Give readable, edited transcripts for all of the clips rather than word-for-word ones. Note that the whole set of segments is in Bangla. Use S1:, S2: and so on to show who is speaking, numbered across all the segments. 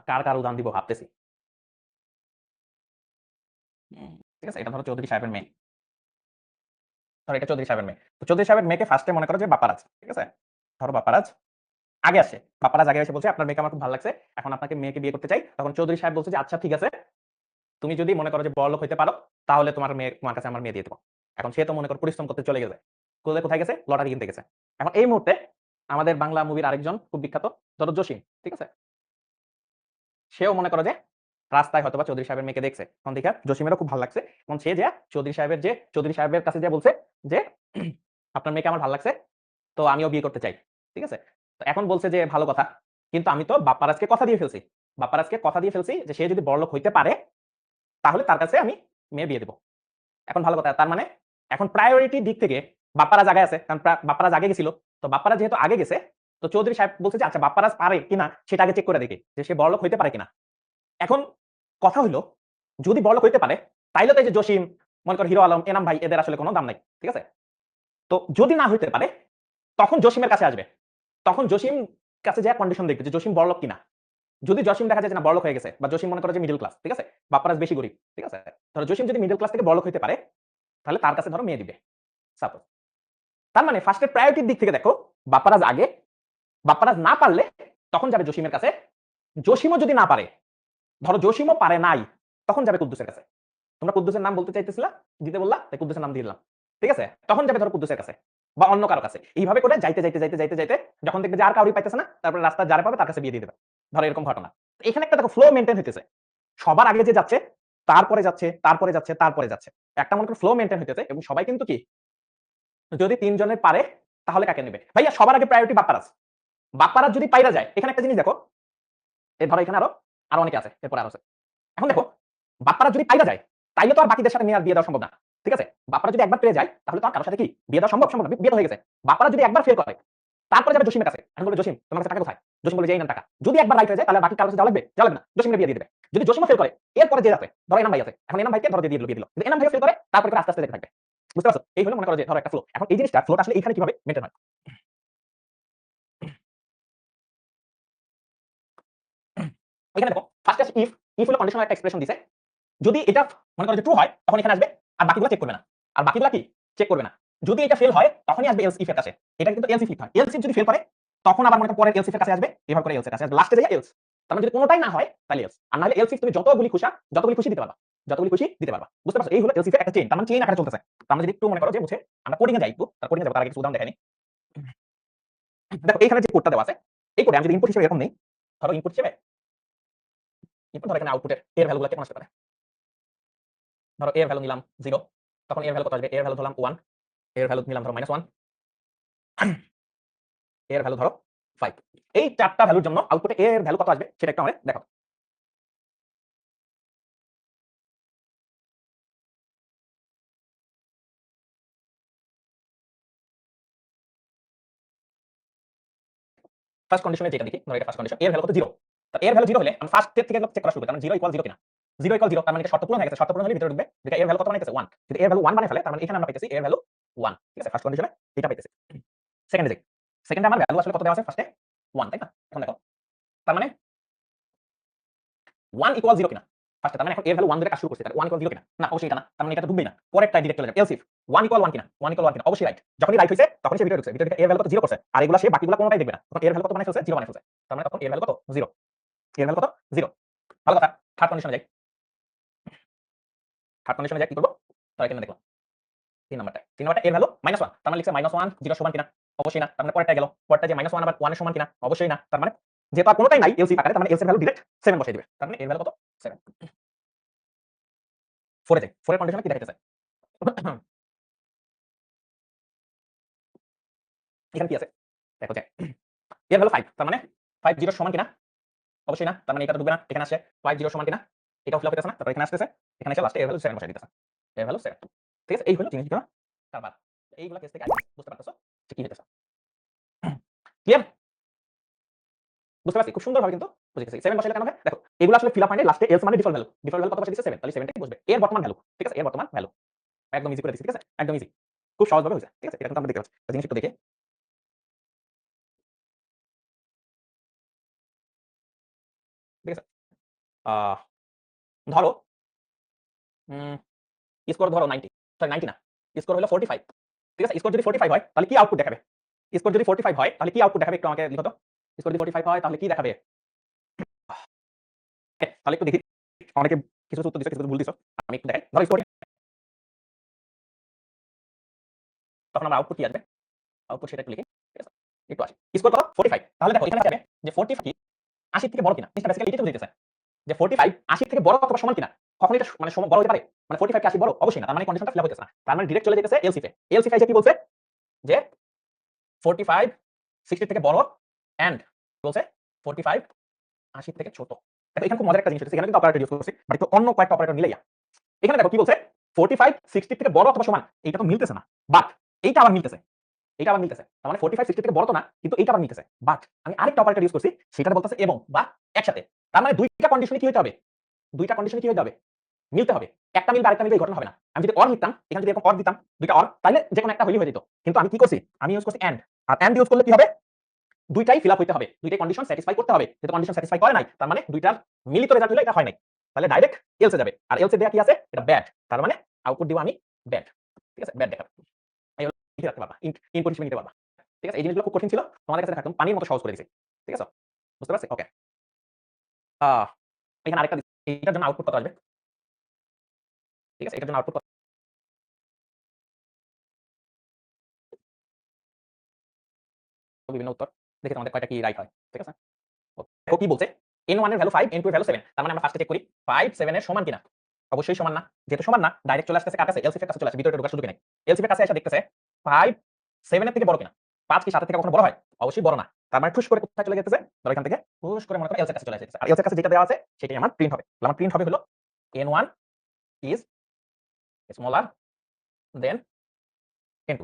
S1: কার কার উদাহরণ দিব ভাবতেছি। ঠিক আছে, এটা ধরো চৌধুরী সাহেবের মেয়ে। ধরো এটা চৌধুরী সাহেবের মেয়ে। তো চৌধুরী সাহেবের মেয়েকে ফার্স্টে মনে করো যে বাপ্পারাজ। ঠিক আছে? ধরো বাপ্পারাজ আগে আসে। বাপ্পারাজ আগে এসে বলছে, "আপনার মেয়েকে আমার খুব ভালো লাগছে। এখন আপনাকে মেয়েকে বিয়ে করতে চাই।" তখন চৌধুরী সাহেব বলছে যে, "আচ্ছা ঠিক আছে। তুমি যদি মনে করো যে বড়লোক হইতে পারো, তাহলে তোমার কাছে আমার মেয়ে দিয়ে দেব।" এখন সে তো মনে করো পরিশ্রম করতে চলে গেছে। কোথায় গেছে? লটারি কিনতে গেছে। এখন এই মুহূর্তে আমাদের বাংলা মুভির আরেকজন খুব বিখ্যাত, ধরো জসিম। ঠিক আছে? সেও মনে করো যে রাস্তায় হয়তোবা চৌধুরী সাহেবের মেয়েকে দেখছে। তখন দেইখা জসিমেরও খুব ভালো লাগছে। এবং সে যেয়ে চৌধুরী সাহেবের কাছে যেয়ে বলছে যে, "আপনার মেয়েকে আমার ভালো লাগছে। তো আমিও বিয়ে করতে চাই।" ঠিক আছে? তো এখন বলছে যে, "ভালো কথা। কিন্তু আমি তো বাপ্পারাজকে কথা দিয়ে ফেলছি। বাপ্পারাজকে কথা দিয়ে ফেলছি যে সে যদি বড়লোক হইতে পারে, তাহলে তার কাছে আমি মেয়ে বিয়ে দেব।" এখন ভালো কথা। তার মানে এখন প্রায়োরিটির দিক থেকে বাপ্পারাজ আগায় আছে। কারণ বাপ্পারাজ আগে গেছিল। তো বাপ্পারাজ যেহেতু আগে গেছে, তো চৌধুরী সাহেব বলছে যে, "আচ্ছা বাপ্পারাজ পারে কিনা সেটা আগে চেক করে দেখি। যে সে বড়লোক হইতে পারে কিনা।" এখন কথা হইলো, যদি বড়লোক হইতে পারে, তাইলে তো এই যে জসিম, মনে করো হিরো আলম, এনাম ভাই এদের আসলে কোন দাম নাই। ঠিক আছে? তো যদি না হইতে পারে, তখন জসিমের কাছে আসবে। তখন জসিম কাছে যেয়ে কন্ডিশন দেখবে যে জসিম বড়লোক কিনা। যদি জসিম দেখা যায় যে না বড়লোক হয়ে গেছে বা জসিম মনে করে যে মিডল ক্লাস, ঠিক আছে? বাপ্পারাজ বেশি গরিব। ঠিক আছে? ধরো জসিম যদি মিডল ক্লাস থেকে বড়লোক হইতে পারে, তাহলে তার কাছে ধরো মেয়ে দিবে। সাপোজ। তার মানে ফার্স্ট এর প্রায়োরিটির দিক থেকে দেখো, বাপ্পারাজ আগে, বাপ্পারাজ না পারলে তখন যাবে জসিমের কাছে। জসিমও যদি না পারে, ধরো জসিমও পারে নাই, তখন যাবে কুদ্দুসের কাছে। তোমরা কুদ্দুসের নাম বলতে চাইতেছিলা, দিতে বললা, তাই কুদ্দুসের নাম দিয়ে দিলাম। ঠিক আছে? তখন যাবে ধরো কুদ্দুসের কাছে বা অন্য কারো কাছে। এইভাবে করে যাইতে যখন দেখবে যে আর কাউরি পাইতেছে না, তারপরে রাস্তায় যারে পাবে তার কাছে বিয়ে দিয়ে দেবে। ধরো এরকম ঘটনা। তো এখানে একটা দেখো ফ্লো মেইনটেইন হইতেছে। সবার আগে যে যাচ্ছে, তারপরে যাচ্ছে। একটা মনে করো ফ্লো মেইনটেইন হইতেছে এবং সবাই কিন্তু কি, যদি ৩ জনের পারে তাহলে কাকে নেবে? ভাইয়া সবার আগে প্রায়োরিটি বাপ্পারাজ। বাপ্পারাজ যদি পাইরা যায়, এখানে একটা জিনিস দেখো, ধরো এখানে আরো অনেকে আছে, এরপরে আরো আছে। এখন দেখো, বাপ্পারাজ যদি পাইরা যায়, তাইলে তো আর বাকিদের সাথে মেয়ে আর বিয়ে দেওয়া সম্ভব না। ঠিক আছে? বাপ্পারাজ যদি একবার পেয়ে যায়, তাহলে তো আর কারো সাথে কি বিয়ে দেওয়া সম্ভব? সম্ভব না। বিয়ে তো হয়ে গেছে। বাপ্পারাজ যদি একবার ফেল করে, তারপরে যাবে জসিমের কাছে। এখন বলবে, "জসিম, তোমার কাছে টাকা কোথায়?" জসিম বলে যে, "এই নেন টাকা।" যদি একবার রাইট হয়ে যায়, তাহলে বাকি কারো কাছে যাওয়া লাগবে? যাওয়া লাগবে না। জসিমকে বিয়ে দিয়ে দিবে। যদি জসিমও ফেল করে, এরপরে যে আছে, ধরো এনাম ভাই আছে। এখন এনাম ভাইকে ধরো দিয়ে দিল, বিয়ে দিল। যদি এনাম ভাইও ফেল করে, তারপরে করে আস্তে আস্তে যেতে থাকবে। বুঝতে পারছো? এই হলো মনে করো যে ধরো একটা ফ্লো। এখন এই জিনিসটা ফ্লোটা আসলে এইখানে কিভাবে মেইনটেইন হয়? এখানে দেখো, ফার্স্টে আসে ইফ। ইফ হলো কন্ডিশনাল একটা এক্সপ্রেশন দিছে। যদি এটা মনে করো যে ট্রু হয়, তখন এখানে আসবে। আর বাকিগুলো চেক করবে না। আর বাকিগুলা কি? চেক করবে না। যদি এটা ফেল হয়, তখনই আসবে এলস ইফ এর কাছে। এটা কিন্তু এলস ইফ লিখতে হয়। এলস ইফ যদি ফেল করে, তখন আবার মনে করো পরের এলস ইফ এর কাছে আসবে। এভাবে করে এলস এর কাছে আসবে। লাস্টে যাইয়া এলস। তার মানে যদি কোনটাই না হয়, তাহলে এলস। আর না হলে এলস ইফ তুমি যতগুলি খুশি দিতে পারবা। যতগুলি খুশি দিতে পারবা। বুঝতে পারছো? এই হলো এলস ইফ এর একটা চেইন। তার মানে চেইন আকারে চলতেছে। তো আমরা যদি একটু মনে করো যে বুঝে, আমরা কোডিং এ যাই একটু। তার কোডিং এ যাবো, তার আগে কিছু উদাহরণ দেখাই নি। দেখো এইখানে যে কোডটা দেওয়া আছে, এই কোডে আমি যদি ইনপুট হিসেবে এরকম নেই, ধরো ইনপুট হিসেবে, ইনপুট ধরো এখানে আউটপুটের এর ভ্যালুগুলো কেমন আসতে পারে? ধরো এর ভ্যালু নিলাম 0, তখন এর ভ্যালু কত আসবে? এর ভ্যালু ধরলাম 1, এর ভ্যালু নিলাম ধরো -1, এর ভ্যালু ধরো 5। এই ৪ টা ভ্যালুর জন্য আউটপুটে এর ভ্যালু কত আসবে সেটা একটু আমারে দেখাও। ফার্স্ট কন্ডিশনে যেটা দেখি, ধরো এটা ফার্স্ট কন্ডিশন, এর ভ্যালু কত? 0। তো এর ভ্যালু 0 হলে আমি ফার্স্ট স্টেপ থেকে চেক করা শুরু করি। তার মানে 0 0 কিনা? 0 0 তার মানে এটা শর্ত পূরণ হয়ে গেছে। শর্ত পূরণ হলে ভিতরে ঢুকবে। যেটা এর ভ্যালু কত বানাইতেছে? 1। যদি এর ভ্যালু 1 বানায় ফেলে, তার মানে এখানে আমরা পাইতেছি এর ভ্যালু 1। ঠিক আছে? ফার্স্ট কন্ডিশনে এটা পাইতেছি। সেকেন্ডে যাই। সেকেন্ডে আমার ভ্যালু আসলে কত দেওয়া আছে? ফার্স্টে 1, তাই না? এখন দেখো। তার মানে 1 0 কিনা? ফার্স্টে, তার মানে এখন এর ভ্যালু 1 ধরে কাজ শুরু করছি। তাহলে 1 0 কিনা? না, অবশ্যই এটা না। তার মানে এটা তো ঢুকবেই না। পরেরটায় ডিরেক্ট চলে যাবে। এলস ইফ 1 1 কিনা? 1 1 কিনা? অবশ্যই রাইট। যখনই রাইট হইছে, তখনই সে ভিতরে ঢুকছে। ভিতরে ঢুকে এর ভ্যালু কত? 0 করছে। আর এগুলা সে বাকিগুলা কোনটাই দেখবে না। তখন এর ভ্যালু কত বানায় ফেলছে? 0 বানায় ফেলছে। তার মানে তখন এর ভ্যালু কত? 0। এর ভ্যালু কত? 0। ভালো কথা। থার্ড কন্ডিশনে যাই। থার্ড কন্ডিশনে যাই কি করব? ধরো এখানে দেখলাম 3 নাম্বারটা। 3 নাম্বারটা এর ভ্যালু -1। তার মানে লিখছে -1 0 সমান কিনা? অবশ্যই না। তার মানে পরেরটা গেল। পরেরটা যে -1 আবার 1 এর সমান কিনা? অবশ্যই না। তার মানে যেহেতু আর কোনটাই নাই এলসিফ আকারে, তার মানে এলস এর ভ্যালু ডিরেক্ট 7 বসাই দিবে। তার মানে এর ভ্যালু কত? 7। 4 এ যাই। 4 এর কন্ডিশনে কি দেখাইতেছে? এখানে কি আছে? দেখো যে এর ভ্যালু 5। তার মানে 5 0 সমান কিনা? অবশ্যই না। তার মানে এটা তো ঢুকবে না। এখানে আসছে 5 0 সমান কিনা? এটাও ফিল আপ হইতেছে না। তারপর এখানে আসতেছে। এখানে এসে লাস্টে এর ভ্যালু 7 বসাই দিতেছে। এর ভ্যালু 7। ঠিক আছে? এই হলো জিনিসগুলো কারবার। এইগুলা কেস থেকে বুঝতে পারতেছো যে কি হইতেছে। ক্লিয়ার? বুঝতে পারছি। খুব সুন্দরভাবে কিন্তু বুঝে গেছি। 7 বসাইলে কেন হয়? দেখো, এগুলো আসলে ফিল আপ হয় নাই। লাস্টে এলস মানে ডিফল্ট ভ্যালু। ডিফল্ট ভ্যালু কত বসাই দিছে? 7। তাহলে 7 টাই বসবে। এর বর্তমান ভ্যালু। ঠিক আছে? এর বর্তমান ভ্যালু। একদম ইজি করে দিছি। ঠিক আছে? একদম ইজি। খুব সহজভাবে হইছে। ঠিক আছে? এটা কিন্তু আমরা দেখতে পাচ্ছি। একটা জিনিস একটু দেখি। ঠিক আছে? আহ ধরো স্কোর ধরো 90, সরি 90 না। স্কোর হলো 45। ঠিক আছে? স্কোর যদি 45 হয় তাহলে কি আউটপুট দেখাবে? স্কোর যদি 45 হয় তাহলে কি আউটপুট দেখাবে একটু আমাকে লিখো তো। স্কোর যদি 45 হয় তাহলে কি দেখাবে? তাহলে একটু দেখি। অনেকে কিছু উত্তর দিছো, কিছু ভুল দিছো। আমি একটু দেখাই। ধরো স্কোর, তখন আমার আউটপুট কি আসবে? আউটপুট সেটা একটু লিখি। ঠিক আছে? একটু আসি। স্কোর কত? 45। তাহলে দেখো এখানে যাবে যে 45 কি 80 থেকে বড় কিনা? জিনিসটা বেসিক্যালি এটাই তো বুঝাইতেছে। যে 45 80 থেকে বড় অথবা সমান কিনা? কখন এটা মানে বড় হতে পারে? মানে 45 কে 80 বড়? অবশ্যই না। তার মানে কন্ডিশনটা ফিল আপ হইতেছে না। তার মানে ডিরেক্ট চলে যাইতেছে এলসিফ এ। এলসিফ এসে কি বলছে? যে 45 60 থেকে বড় এন্ড বলছে 45 80 থেকে ছোট। দেখো এখানে খুব মজার একটা জিনিস হচ্ছে, এখানে কিন্তু অপারেটর ইউজ করছি, বাট একটু অন্য কয়েকটা অপারেটর মিলাইয়া। এখানে দেখো কি বলছে? 45 60 থেকে বড় অথবা সমান। এইটা তো মিলতেছে না। বাট এইটা আবার মিলতেছে। এইটা আবার মিলতেছে। তার মানে 45 60 থেকে বড় তো না, কিন্তু এইটা আবার মিলতেছে। বাট আমি আরেকটা অপারেটর ইউজ করছি, সেটা বলতেছে এবং বা একসাথে। তার মানে দুইটা কন্ডিশনে কি হইতে হবে? দুইটা কন্ডিশনে কি হইতে হবে? মিলতে হবে। একটা মিলবে আরেকটা মিলবে এই ঘটনা হবে না। আমি যদি অর লিখতাম, এখানে যদি এরকম অর দিতাম, দুইটা অর, তাহলে যেকোনো একটা হইলেই হয়ে যেত। কিন্তু আমি কি করছি? আমি ইউজ করছি এন্ড। আর এন্ড ইউজ করলে কি হবে? দুইটাই ফিল আপ হইতে হবে। দুইটাই কন্ডিশন স্যাটিসফাই করতে হবে। যেহেতু কন্ডিশন স্যাটিসফাই করে নাই, তার মানে দুইটার মিলিত রেজাল্ট হলো এটা হয় নাই। তাহলে ডাইরেক্ট এলস এ যাবে। আর এলস এ দেয়া কি আছে? এটা ব্যাড। তার মানে আউটপুট দিব আমি ব্যাড। ঠিক আছে? ব্যাড দেখাবে। এই হলো লিখে রাখতে পারবা। ইনপুট হিসেবে নিতে পারবা। ঠিক আছে? এই জিনিসগুলো খুব কঠিন ছিল। তোমাদের কাছে দেখাতাম পানির মতো সহজ করে দিছি। ঠিক আছে? বুঝতে পারছি? ওকে। আহ এখানে আরেকটা এটার জন্য আউটপুট কত আসবে? ঠিক আছে? এটার জন্য আউটপুট কত? বিভিন্ন উত্তর। দেখি তোমাদের কয়টা কি রাইট হয়। ঠিক আছে? দেখো কি বলছে? n1 এর ভ্যালু 5, n2 এর ভ্যালু 7। তার মানে আমরা ফার্স্টে চেক করি 5 7 এর সমান কিনা। অবশ্যই সমান না। যেহেতু সমান না, ডাইরেক্ট চলে আসতেছে কার কাছে? এলসিফ এর কাছে চলে আসে। ভিতরে ঢোকার সুযোগ নাই। এলসিফ এর কাছে এসে দেখতেছে 5 7 এর থেকে বড় কিনা। 5 কি 7 এর থেকে কখনো বড় হয়? অবশ্যই বড় না। তার মানে ঠুস করে কোথায় চলে যেতেছে? ধরো এখান থেকে ঠুস করে মনে করো এলস এর কাছে চলে আসতেছে। আর এলস এর কাছে যেটা দেওয়া আছে সেটাই আমার প্রিন্ট হবে। তাহলে আমার প্রিন্ট হবে হলো n1 is smaller than n2।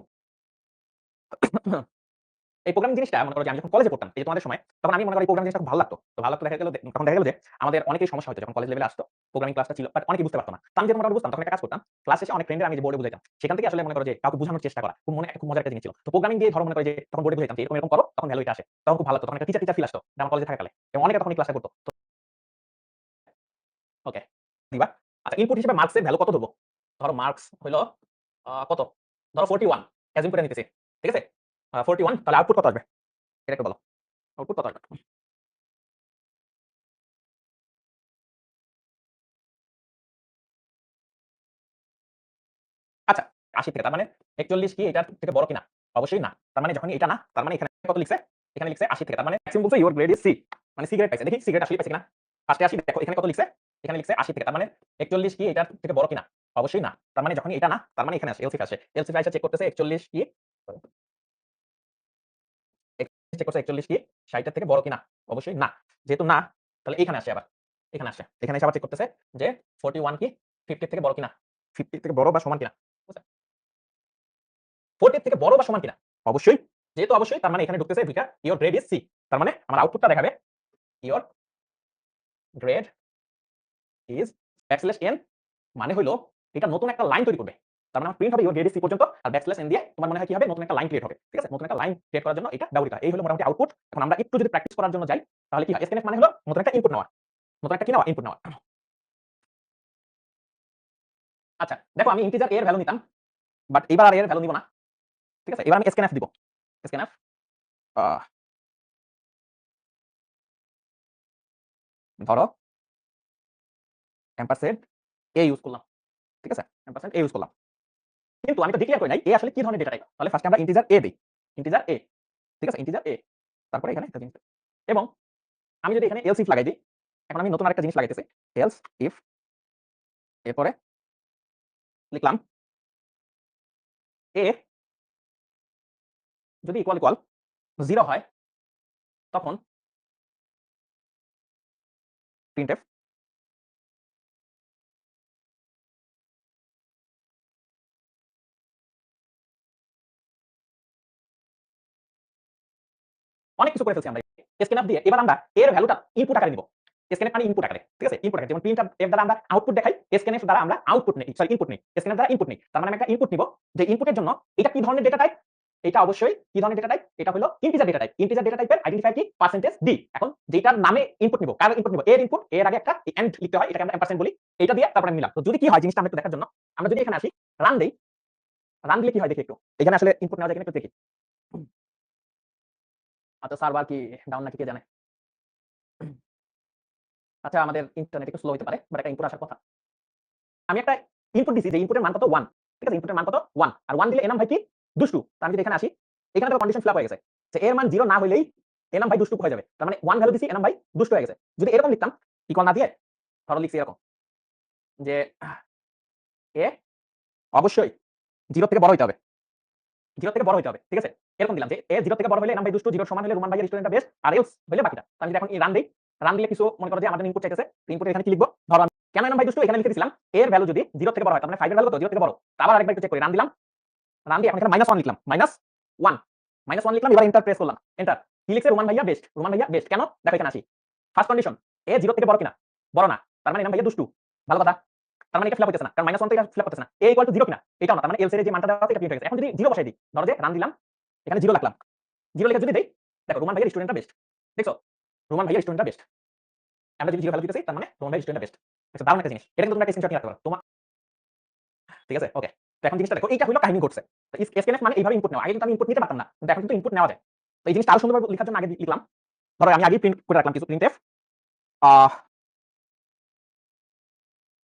S1: এই প্রোগ্রামিং জিনিসটা মনে করো যে আমি যখন কলেজে পড়তাম, এই যে তোমাদের সময়, তখন আমি মনে করি এই প্রোগ্রামিং জিনিসটা খুব ভালো লাগতো। তো ভালো লাগতো তখন দেখা গেল যে আমাদের অনেকেই সমস্যা হতো যখন কলেজ লেভেলে আসতো। প্রোগ্রামিং ক্লাসটা ছিল, বাট অনেকেই বুঝতে পারতো না। তো আমি যেটা মোটামুটি বুঝতাম, তখন একটা কাজ করতাম। ক্লাস শেষে অনেক ফ্রেন্ডদের আমি যে বোর্ডে বুঝাইতাম। সেখান থেকে আসলে মনে করো যে কাউকে বোঝানোর চেষ্টা করা। খুব মজার একটা জিনিস ছিল। তো প্রোগ্রামিং দিয়ে ধরো মনে করো যে তখন বোর্ডে বুঝাইতাম যে এরকম এরকম করো, তখন ভ্যালু এটা আসে। তখন খুব ভালো লাগতো। তখন একটা টিচার ফিল আসতো। যে আমার কলেজে থাকাকালে। এবং অনেকে তখন এই ক্লাসটা করতো। তো ওকে। দিবা। আচ্ছা ইনপুট হিসেবে মার্কস এর ভ্যালু কত ধরবো? ধরো মার্কস হইলো কত? ধরো 41 অ্যাজিউম করে নিতেছি। ঠিক আছে? 41 তাহলে আউটপুট কত আসবে? এটা একটু বলো। আউটপুট কত আসবে? আচ্ছা ৮০ থেকে তার মানে ৪১ কি এটার থেকে বড় কিনা? অবশ্যই না। তার মানে যখন এটা না, তার মানে এখানে কত লিখছে? এখানে লিখছে ৮০ থেকে। তার মানে ম্যাক্সিমাম বলছে ইওর গ্রেড ইজ সি। মানে সি গ্রেড পাইছে। দেখি সি গ্রেড আসলেই পাইছে কিনা। ফার্স্টে আসি দেখো এখানে কত লিখছে? এখানে লিখছে ৮০ থেকে। তার মানে ৪১ কি এটার থেকে বড় কিনা? অবশ্যই না। তার মানে যখন এটা না, তার মানে এখানে আসে এলসিফ আসে। এলসিফ আইসা চেক করতেছে ৪১ কি চেক করছে ৪১ কি ৬০ এর থেকে বড় কিনা? অবশ্যই না। যেহেতু না, তাহলে এখানে আসে আবার। এখানে আসে। এখানে এসে আবার চেক করতেছে যে 41 কি 50 এর থেকে বড় কিনা? 50 এর থেকে বড় বা সমান কিনা? বুঝছেন? 40 এর থেকে বড় বা সমান কিনা? অবশ্যই। যেহেতু অবশ্যই তার মানে এখানে ঢুকতেছে ২ টা ইওর গ্রেড ইজ সি। তার মানে আমার আউটপুটটা দেখাবে your grade is backslash n মানে হইলো এটা নতুন একটা লাইন তৈরি করবে। তার মানে আমার প্রিন্ট হবে ইওর গ্রেড ইজ সি পর্যন্ত আর ব্যাকস্ল্যাশ n দিয়ে তোমার মনে হয় কি হবে নতুন একটা লাইন ক্রিয়েট হবে। ঠিক আছে? নতুন একটা লাইন ক্রিয়েট করার জন্য এটা ব্যবহৃত হয়। এই হলো মোটামুটি আউটপুট। এখন আমরা একটু যদি প্র্যাকটিস করার জন্য যাই তাহলে কি হয়? scanf মানে হলো নতুন একটা ইনপুট নেওয়া। নতুন একটা কি নেওয়া? ইনপুট নেওয়া। আচ্ছা দেখো আমি ইন্টিজার a এর ভ্যালু নিতাম। বাট এবার আর a এর ভ্যালু নিব না। ঠিক আছে? এবার আমি scanf দিব। scanf আ ধরো এম্পারসেন্ড a ইউজ করলাম। ঠিক আছে? এম্পারসেন্ড a ইউজ করলাম। কিন্তু আমি তো ডিক্লেয়ার করি নাই a আসলে কি ধরনের ডেটা টাইপ। তাহলে ফার্স্টে আমরা ইন্টিজার a দেই। Integer a। ঠিক আছে? Integer a। তারপরে এখানে একটা জিনিস এবং আমি যদি এখানে এলস ইফ লাগাই দিই, এখন আমি নতুন আরেকটা জিনিস লাগাইতেছি। এলস ইফ এরপরে লিখলাম a যদি ইকুয়াল ইকুয়াল 0 হয় তখন প্রিন্টএফ অনেক কিছু করে ফেলছি আমরা। স্ক্যানআপ দিয়ে এবার আমরা এর ভ্যালুটা ইনপুট আকারে নিব। স্ক্যানএফ মানে ইনপুট আকারে। ঠিক আছে? ইনপুট আকারে যেমন প্রিন্টএফ দ্বারা আমরা আউটপুট দেখাই, স্ক্যানএফ দ্বারা আমরা আউটপুট নেই। সরি ইনপুট নেই। স্ক্যানএফ দ্বারা ইনপুট নেই। তার মানে আমি একটা ইনপুট নিব যে ইনপুটের জন্য এটা কি ধরনের ডেটা টাইপ? এটা অবশ্যই কি ধরনের ডেটা টাইপ? এটা হলো integer data type. Integer data টাইপের আইডেন্টিফায়ার কি? Percentage D. এখন যেটার নামে ইনপুট নিব, কার ইনপুট নিব? এর ইনপুট, এর আগে একটা এন্ড লিখতে হয়, এটাকে আমরা এম্পারসেন্ট বলি। এটা দিয়ে তারপরে আমি নিলাম। তো যদি কি হয় জিনিসটা আমরা একটু দেখার জন্য, আমরা যদি এখানে আসি, রান দেই, রান দিলে কি হয় দেখি একটু। এখানে আসলে ইনপুট নেওয়া যায় কিনা একটু দেখি। আচ্ছা সার্ভার কি ডাউন নাকি কে জানে। আচ্ছা আমাদের ইন্টারনেট একটু স্লো হতে পারে, বাট একটা ইনপুট আসার কথা। আমি একটা ইনপুট দিছি যে ইনপুটের মান কত 1, ঠিক আছে? ইনপুটের মান কত 1, আর 1 দিলে এনাম ভাই কি দুষ্টু। তো আমি যদি এখানে আসি, এখানে তো কন্ডিশন ফিল আপ হয়ে গেছে যে এর মান 0 না হইলেই এনাম ভাই দুষ্টু হয়ে যাবে। তার মানে 1 ভ্যালু দিছি, এনাম ভাই দুষ্টু হয়ে গেছে। যদি এরকম লিখতাম, ইকুয়াল না দিয়ে ধরো লিখছি এরকম যে এ অবশ্যই 0 থেকে বড় হইতে হবে, 0 থেকে বড় হইতে হবে, ঠিক আছে? এরকম দিলাম যে এ 0 থেকে বড় হইলে এনাম ভাই দুষ্টু, 0 সমান হলে রোমান ভাইয়ের স্টুডেন্টটা বেস্ট, আর এলস হইলে বাকিটা। তো আমি যদি এখন রান দেই, রান দিলে কিছু মনে করো যে আমাদের ইনপুট চাইতেছে, ইনপুটে এখানে কি লিখবো? ধরো আমি কেন এনাম ভাই দুষ্টু এখানে লিখে দিছিলাম, এর ভ্যালু যদি 0 থেকে বড় হয়, তার মানে 5 এর ভ্যালু কত? 0 থেকে বড়। আবার আরেকবার একটু চেক করি, রান দিলাম, রান দিয়ে এখন এখানে -1 লিখলাম, -1, -1 লিখলাম, এবার এন্টার প্রেস করলাম, এন্টার। কি লিখছে? রোমান ভাইয়া বেস্ট, রোমান ভাইয়া বেস্ট। কেন? দেখো এখানে আসি, ফার্স্ট কন্ডিশন এ 0 থেকে বড় কিনা? বড় না, তার মানে এনাম ভাইয়া দুষ্টু, ভালো কথা। তার মানে এটা ফিল আপ হইতেছে না, কারণ -1 তো এটা ফিল আপ করতেছে না। এ ইকুয়াল টু 0 কিনা? এটাও না, তার মানে এলস এর যে মানটা দেওয়া আছে এটা প্রিন্ট হয়ে গেছে। এখন যদি 0 বসাই দিই, ধরো যে রান দিলাম, এখানে 0 লিখলাম, 0 লিখে যদি দেই, দেখো রোমান ভাইয়ের স্টুডেন্টটা বেস্ট। দেখছো? রোমান ভাইয়ের স্টুডেন্টটা বেস্ট। আমরা যদি 0 ভ্যালু দিতেছি, তার মানে রোমান ভাইয়ের স্টুডেন্টটা বেস্ট। আচ্ছা দারুণ একটা জিনিস। এটা কিন্তু তোমরা একটা স্ক্রিনশট নিয়ে রাখতে পারো। তোমার ঠিক আছে? ওকে। তো এখন জিনিসটা দেখো, এইটা হলো কাহিনী ঘটছে। তো এসকেএনএফ মানে এইভাবে ইনপুট নেওয়া। আগে কিন্তু আমি ইনপুট নিতে পারতাম না। কিন্তু এখন কিন্তু ইনপুট নেওয়া যায়। তো এই জিনিসটা আরো সুন্দরভাবে লেখার জন্য আগে লিখলাম। ধরো আমি আগেই প্রিন্ট করে রাখলাম কিছু প্রিন্টএফ। আহ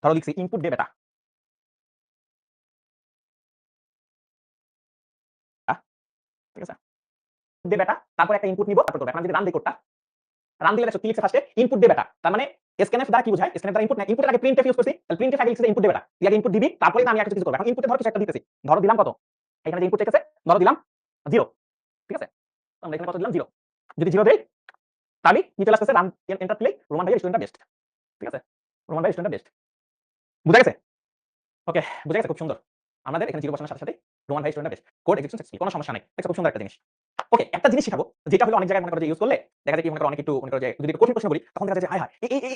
S1: ধরো লিখছি ইনপুট দে বেটা। ঠিক আছে? দে বেটা। তারপর একটা ইনপুট নিব, তারপর করব। এখন আমি যদি রান দেই কোডটা, রান দিলে দেখো কি লিখছে ফার্স্টে? ইনপুট দে বেটা। তার মানে এসকেএনএফ দ্বারা কি বোঝায়? এসকেএনএফ দ্বারা ইনপুট নেয়। ইনপুটের আগে প্রিন্টএফ ইউজ করছি। তাহলে প্রিন্টএফ আগে লিখছে ইনপুট দে বেটা। তুই আগে ইনপুট দিবি, তারপরে না আমি আর কিছু করব। এখন ইনপুটে ধরো কিছু একটা দিতেছি। ধরো দিলাম কত? এখানে যে ইনপুট চেক আছে, ধরো দিলাম 0। ঠিক আছে? তো আমরা এখানে কত দিলাম? 0। যদি 0 দেই, তাহলে কি চলে আসতেছে? রান এন্টার প্লে, রোমান ভাইয়ের স্টুডেন্টটা বেস্ট। ঠিক আছে? রোমান ভাইয়ের স্টুডেন্টটা বেস্ট। বুঝা গেছে? ওকে, বুঝা গেছে? খুব সুন্দর। আমাদের এখানে 0 বসানোর সাথে সাথেই রোমান ভাই স্টুডেন্টটা বেস্ট। কোড এক্সিকিউশন সাকসেসফুল, কোনো সমস্যা নাই। দেখো খুব সুন্দর একটা জিনিস। ওকে, একটা জিনিস শিখাবো যেটা হলো অনেক জায়গায় মনে করো যে ইউজ করলে দেখা যায় কি মনে করো অনেক একটু মনে করো যে যদি একটু কঠিন প্রশ্ন করি তখন দেখা যায় যে হায় হায়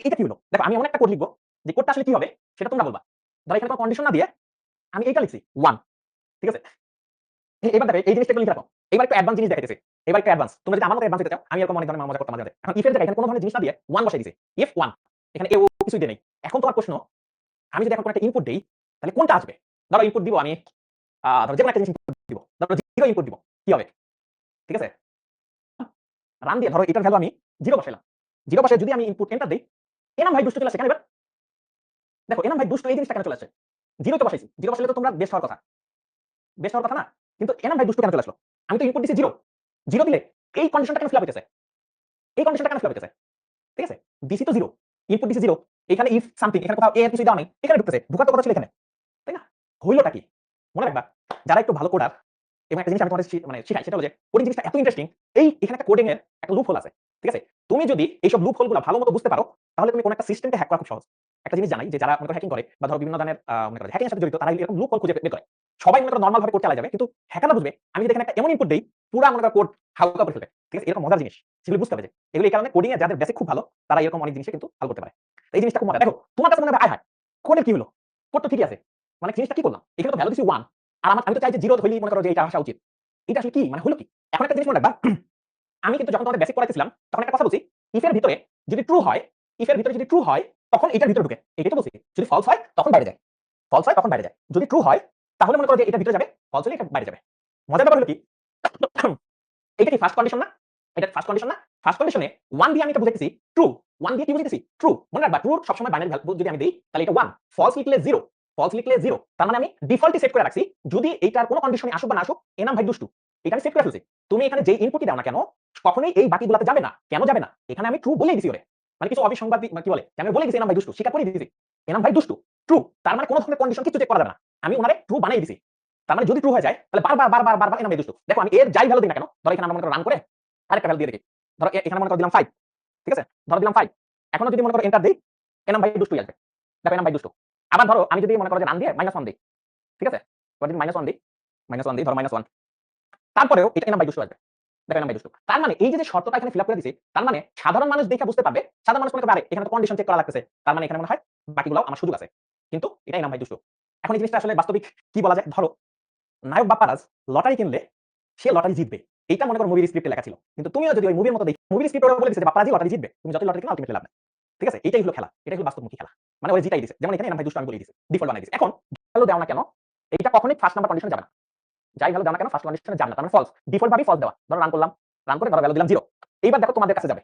S1: এটা কি হলো? দেখো আমি এমন একটা কোড লিখবো যে কোডটা আসলে কি হবে সেটা তোমরা বলবা। ধরো এখানে কোনো কন্ডিশন না দিয়ে আমি এইটা লিখছি 1। ঠিক আছে? এবার দেখো এই জিনিসটা একটু লিখে রাখো। এবার একটু অ্যাডভান্স জিনিস দেখাইতেছি। এবার একটু অ্যাডভান্স। তোমরা যদি আমার মতো অ্যাডভান্স দিতে চাও, আমি এরকম অনেক ধরনের মজা করতাম মাঝে মাঝে। এখন ইফ এর জায়গায় এখানে কোনো ধরনের জিনিস না দিয়ে 1 বসাই দিছি। ইফ 1, এখানে এও কিছুই দেই নাই। এখন তোমার প্রশ্ন, আমি যদি এখন কোনো একটা ইনপুট দেই তাহলে কোনটা আসবে? ধরো ইনপুট দিব আমি ধরো যেকোনো একটা জিনিস ইনপুট দিব। ধরো 0 ইনপুট দিব। কি হবে? ঠিক আছে? রান দিয়ে ধরো এটার ভ্যালু আমি 0 বসাইলাম। 0 বসায় যদি আমি ইনপুট এন্টার দেই, এনাম ভাই দুষ্ট চলে আসে কেন এবার? দেখো এনাম ভাই দুষ্ট এই জিনিসটা কেন চলে আসে? 0 তো বসাইছি। 0 বসাইলে তো তোমরা বেস্ট হওয়ার কথা। বেস্ট হওয়ার কথা না? কিন্তু এনাম ভাই দুষ্ট কেন চলে আসলো? আমি তো ইনপুট দিছি 0। 0 দিলে এই কন্ডিশনটা কেন ফিল আপ হইতেছে? এই কন্ডিশনটা কেন ফিল আপ হইতেছে? ঠিক আছে? দিছি তো 0। ইনপুট দিছি 0। এখানে ইফ সামথিং, এখানে কোথাও এ এর কিছুই দেওয়া নাই। এখানে ঢুকতেছে। ঢুকার তো কথা ছিল এখানে। তাই না? হইলটা কি? মনে রাখবা, যারা একটু ভালো কোডার এবং একটা জিনিস আমি তোমাদের মানে শিখাই সেটা হলো যে কোডিং জিনিসটা এত ইন্টারেস্টিং, এখানে একটা কোডিং এর একটা লুপ হোল আছে। ঠিক আছে? তুমি যদি এইসব লুপ হোলগুলো ভালোমতো বুঝতে পারো, তাহলে তুমি কোন একটা সিস্টেমকে হ্যাক করা খুব সহজ। একটা জিনিস জানাই যে যারা মনে করো হ্যাকিং করে বা ধরো বিভিন্ন ধরনের মনে করো হ্যাকিং এর সাথে জড়িত, তারা এরকম লুপ হোল খুঁজে বের করে। সবাই মনে করো নরমাল ভাবে কোড চালায় যাবে, কিন্তু হ্যাকাররা বুঝবে আমি যদি এখানে একটা এমন ইনপুট দেই, পুরা মনে করো কোড হালকা করে ফেলবে। ঠিক আছে? এরকম মজার জিনিস। সেগুলো বুঝতে হবে যে এগুলো এই কারণে কোডিং এ যাদের বেসিক খুব ভালো, তারা এরকম অনেক জিনিসে কিন্তু হাল করতে পারে। তো এই জিনিসটা খুব মজা। দেখো তোমার কাছে মনে হবে আয় হায়, কোডের কি হলো? কোড তো ঠিকই আছে। মানে জিনিসটা কি করলাম? এখানে তো ভ্যালু দিছি 1। আর আমি তো চাই যে 0 হইলেই মনে করো যে এটা আসা উচিত। এটা আসলে কি? মানে হলো কি? এখন একটা জিনিস মনে রাখবা, আমি কিন্তু যখন তোমাদের বেসিক পড়াইতেছিলাম তখন একটা কথা বলছি, ইফ এর ভিতরে যদি ট্রু হয়, ইফ এর ভিতরে যদি ট্রু হয় তখন এটার ভিতরে ঢুকে। এটাই তো বলছি। যদি ফলস হয় তখন বাইরে যায়। ফলস হয় তখন বাইরে যায়। যদি ট্রু হয় তাহলে মনে করো যে এটার ভিতরে যাবে, ফলস হলে এটা বাইরে যাবে। মজার ব্যাপার হলো কি? এটা কি ফার্স্ট কন্ডিশন না? এটা ফার্স্ট কন্ডিশন না? ফার্স্ট কন্ডিশনে 1 দিয়ে আমি এটা বুঝাইতেছি ট্রু। 1 দিয়ে কি বুঝাইতেছি? ট্রু। মনে রাখবা ট্রু সবসময় বাইনারি ভ্যালু যদি আমি দেই তাহলে এটা 1, ফলস লিখলে 0। ফলস লিখলে 0। তার মানে আমি ডিফল্টই সেট করে রাখছি। যদি এইটার কোনো কন্ডিশনে আসুক বা না আসুক, এনাম ভাই দুষ্টু। এটা আমি সেট করে ফেলছি। তুমি এখানে যেই ইনপুটই দাও না কেন, কখনোই এই বাকিগুলাতে যাবে না। কেন যাবে না? এখানে আমি ট্রু বলেই দিছি ওরে। মানে কিছু অবিসংবাদী মানে কি বলে? আমি বলে দিছি এনাম ভাই দুষ্টু। স্বীকার করে দিয়েছি। এনাম ভাই দুষ্টু। ট্রু। তার মানে কোনো ধরনের কন্ডিশন কিছু চেক করা যাবে না। আমি উনারে ট্রু বানাই দিছি। তার মানে যদি ট্রু হয়ে যায় তাহলে বারবার এনাম ভাই দুষ্টু। দেখো আমি এর যাই ভ্যালু দিই না কেন, ধরো এখানে আমরা মনে করো রান করে আরেকটা ভ্যালু দিয়ে দেখি। ধরো এখানে মনে করো দিলাম 5। ঠিক আছে? ধরো দিলাম 5। এখনো যদি মনে করো এন্টার দেই, এনাম ভাই দুষ্টুই আসবে। দেখো এনাম ভাই দুষ্টু। আবার ধরো আমি যদি মনে করো যে রান দিয়ে -1 দেই। ঠিক আছে? এবার যদি -1 দিই, -1 দিই, ধরো -1, তারপরেও এটা এনাম বাই দুষ্টু আসবে। দেখো এনাম বাই দুষ্টু। তার মানে এই যে শর্তটা এখানে ফিল আপ করে দিছি, তার মানে সাধারণ মানুষ দেখে বুঝতে পারবে, সাধারণ মানুষ মনে করবে আরে এখানে তো কন্ডিশন চেক করা লাগতেছে। তার মানে এখানে মনে হয় বাকিগুলোও আমার সুযোগ আছে। কিন্তু এটা এনাম বাই দুষ্টু। এখন এই জিনিসটা আসলে বাস্তবিক কি বলা যায়? ধরো নায়ক বাপ্পারাজ লটারি কিনলে সে লটারি জিতবে। এইটা মনে করো মুভির স্ক্রিপ্টে লেখা ছিল। কিন্তু তুমিও যদি ওই মুভির মতো দেখো, মুভির স্ক্রিপ্টে ওরা বলে দিছে যে বাপ্পারাজই লটারি জিতবে। তুমি যতই লটারি কিনো আল্টিমেটলি লাভ নাই। ঠিক আছে? এটাই হলো খেলা। এটাই হলো বাস্তবমুখী খেলা। মানে ওরা জিতাই দিছে। যেমন এখানে এরকম ভাই দুষ্ট আমি বলে দিছি। ডিফল্ট বানাই দিছি। এখন ভ্যালু দাও না কেন? এইটা কখনোই ফার্স্ট নাম্বার কন্ডিশনে যাবে না। যাই ভ্যালু দাও না কেন ফার্স্ট কন্ডিশনে যাবে না। তার মানে ফলস। ডিফল্ট ভাবেই ফলস দেওয়া। ধরো রান করলাম। রান করে ধরো ভ্যালু দিলাম 0। এইবার দেখো তোমাদের কাছে যাবে।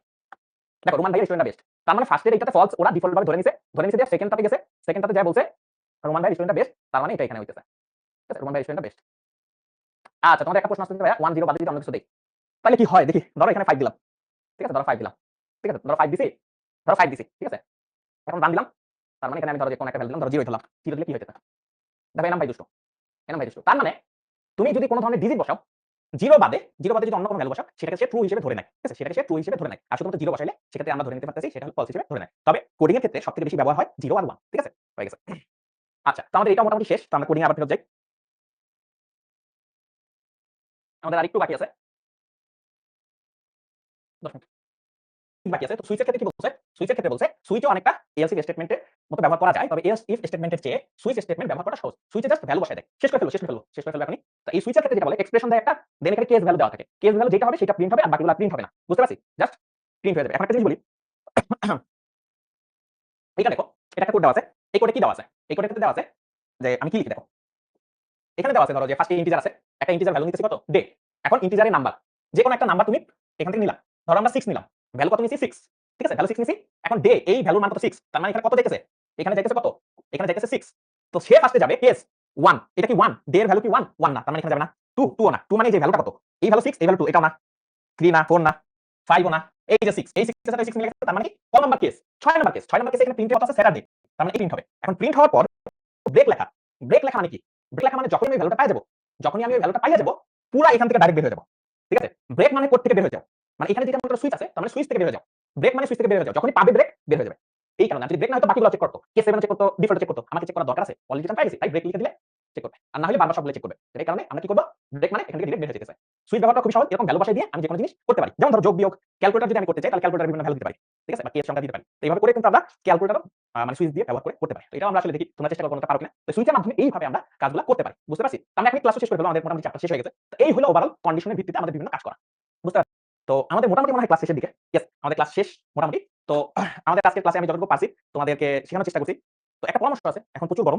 S1: দেখো রোমান ভাইয়ের স্টুডেন্টটা বেস্ট। তার মানে ফার্স্টের এইটাতে ফলস ওরা ডিফল্ট ভাবে ধরে নিছে। ধরে নিছে যে সেকেন্ডটাতে গেছে। সেকেন্ডটাতে যা বলছে রোমান ভাইয়ের স্টুডেন্টটা বেস্ট। তার মানে এটা এখানে হইতেছে। ঠিক আছে? রোমান ভাইয়ের স্টুডেন্টটা বেস্ট। আচ্ছা তোমাদের একটা প্রশ্ন আসছে ভাইয়া 1 0 বাদে যদি অন্য কিছু দেই। তাহলে কি হয় দেখি। ধরো এখানে 5 দিলাম। ঠিক আছে? ধরো 5 দিলাম। ঠিক আছে? ধরো 5 দিছি। ধরো 5 দিছি। ঠিক আছে? এখন রান দিলাম। তার মানে এখানে আমি ধরো যে কোন একটা ভ্যালু দিলাম, ধরো 0 ধরলাম। 0 দিলে কি হইতেছে? দেখো এনাম ভাই দুষ্ট। এনাম ভাই দুষ্ট। তার মানে তুমি যদি কোন ধরনের ডিজিট বসাও 0 বাদে যদি অন্য কোনো ভ্যালু বসাও সেটাকে সে ট্রু হিসেবে ধরে নেয়। ঠিক আছে? সেটাকে সে ট্রু হিসেবে ধরে নেয়। আর শুধুমাত্র 0 বসাইলে সেক্ষেত্রে আমরা ধরে নিতে পারতেছি সেটা হলো ফলস হিসেবে ধরে নেয়। তবে কোডিং এর ক্ষেত্রে সবথেকে বেশি ব্যবহার হয় 0 আর 1। ঠিক আছে? হয়ে গেছে। আচ্ছা, তো আমাদের এটা মোটামুটি শেষ। তো আমরা কোডিং এ আবার ফেরত যাই। আমাদের আরেকটু বাকি আছে। 10 মিনিট বাকি আছে। তো সুইচের ক্ষেত্রে কি বলছে? সুইচের ক্ষেত্রে বলছে সুইচও অনেকটা এলস ইফ স্টেটমেন্টের মতো ব্যবহার করা যায়। তবে এলস ইফ স্টেটমেন্টের চেয়ে সুইচ স্টেটমেন্ট ব্যবহার করা সহজ। সুইচে জাস্ট ভ্যালু বসায় দেয়। শেষ করে ফেলবো এখনই। তো এই সুইচের ক্ষেত্রে যেটা বলে এক্সপ্রেশন দেয় একটা, দেন এখানে কেস ভ্যালু দেওয়া থাকে। কেস ভ্যালু যেটা হবে সেটা প্রিন্ট হবে আর বাকিগুলো প্রিন্ট হবে না। বুঝতে পারছি? জাস্ট প্রিন্ট হয়ে যাবে। এখন একটা জিনিস বলি। এইটা দেখো, এটা একটা কোড দেওয়া আছে। এই কোডে কি দেওয়া আছে? এই কোডের ক্ষেত্রে দেওয়া আছে যে আমি কি লিখি দেখো। এখানে দেওয়া আছে ধরো যে ফার্স্টে ইন্টিজার আছে। একটা ইন্টিজার ভ্যালু নিতেছি কত? ডে। এখন ইন্টিজারের নাম্বার। যেকোনো একটা নাম্বার তুমি এখান থেকে নিলা। ধরো আমরা 6 নিলাম। ভ্যালু কত নিছি? 6। ঠিক আছে? ভ্যালু 6 নিছি। এখন ডে এই ভ্যালুর মান কত? 6। তার মানে এখানে কত যাইতেছে? এখানে যাইতেছে কত? এখানে যাইতেছে 6। তো সে ফার্স্টে যাবে কেস 1। এটা কি 1? ডে এর ভ্যালু কি 1? 1 না। তার মানে এখানে যাবে না। 2 2 ও না। 2 মানে এই যে ভ্যালুটা কত? এই ভ্যালু 6, এই ভ্যালু 2 এটাও না। 3 না, 4 না, 5 ও না। এই যে 6, এই 6 এর সাথে 6 মিলে গেছে। তার মানে কি? কত number case? 6 number case. 6 number কেসে এখানে প্রিন্ট কত আছে? স্যাটারডে। তার মানে এই প্রিন্ট হবে। এখন প্রিন্ট হওয়ার পর ব্রেক লেখা। ব্রেক লেখা মানে কি? ব্রেক লেখা মানে যখনই আমি ভ্যালুটা পাই যাব, যখনই আমি ওই ভ্যালুটা পাইয়া যাব, পুরা এখান থেকে ডাইরেক্ট বের হয়ে যাব। ঠিক আছে? ব্রেক মানে কোড থেকে বের হয়ে যাও। মানে এখানে যেটা মনে সুইচ আছে, তার মানে সুইচ থেকে বের হয়ে যাও। ব্রেক মানে সুইচ থেকে বের হয়ে যাও। যখনই পাবে ব্রেক বের হয়ে যাবে। এই কারণে যদি ব্রেক না হতো বাকিগুলো চেক করতো। কেস 7 চেক করতো, ডিফল্ট চেক করতো। আমাকে চেক করার দরকার আছে? অলরেডি আমি পাই গেছি। তাই ব্রেক লিখে দিলে চেক করবে। আর না হলে বারবার সবগুলো চেক করবে। এই কারণে আমরা কি করব? ব্রেক মানে এখান থেকে ডিরেক্ট বের হয়ে যেতেছে। সুইচ ব্যবহারটা খুবই সহজ। এরকম ভ্যালু বসাই দিয়ে আমি যেকোনো জিনিস করতে পারি। যেমন ধরো যোগ বিয়োগ, ক্যালকুলেটর যদি আমি করতে চাই তাহলে ক্যালকুলেটরের বিভিন্ন ভ্যালু দিতে পারি। ঠিক আছে? বা কেস সংখ্যা দিতে পারি। তো এইভাবে করে কিন্তু আমরা ক্যালকুলেটর মানে সুইচ দিয়ে ব্যবহার করে করতে পারি। তো এটা আমরা আসলে দেখি তোমরা চেষ্টা করতে পারো কিনা। তো সুইচের মাধ্যমে এইভাবে আমরা কাজগুলো করতে পারি। বুঝতে পারছি? তো আমরা এখন ক্লাস শেষ করে ফেলবো। আমাদের মোটামুটি চ্যাপ্টার শেষ হয়ে গেছে। তো এই হলো ওভারঅল কন্ডিশনের ভিত্তিতে আমাদের বিভিন্ন কাজ করা। বুঝতে পারছি? তো আমাদের মোটামুটি মনে হয় ক্লাস শেষের দিকে। ইয়েস, আমাদের ক্লাস শেষ মোটামুটি। তো আমাদের আজকের ক্লাসে আমি যতটুকু পারছি তোমাদেরকে শেখানোর চেষ্টা করছি। তো একটা পরামর্শ আছে। এখন প্রচুর গরম।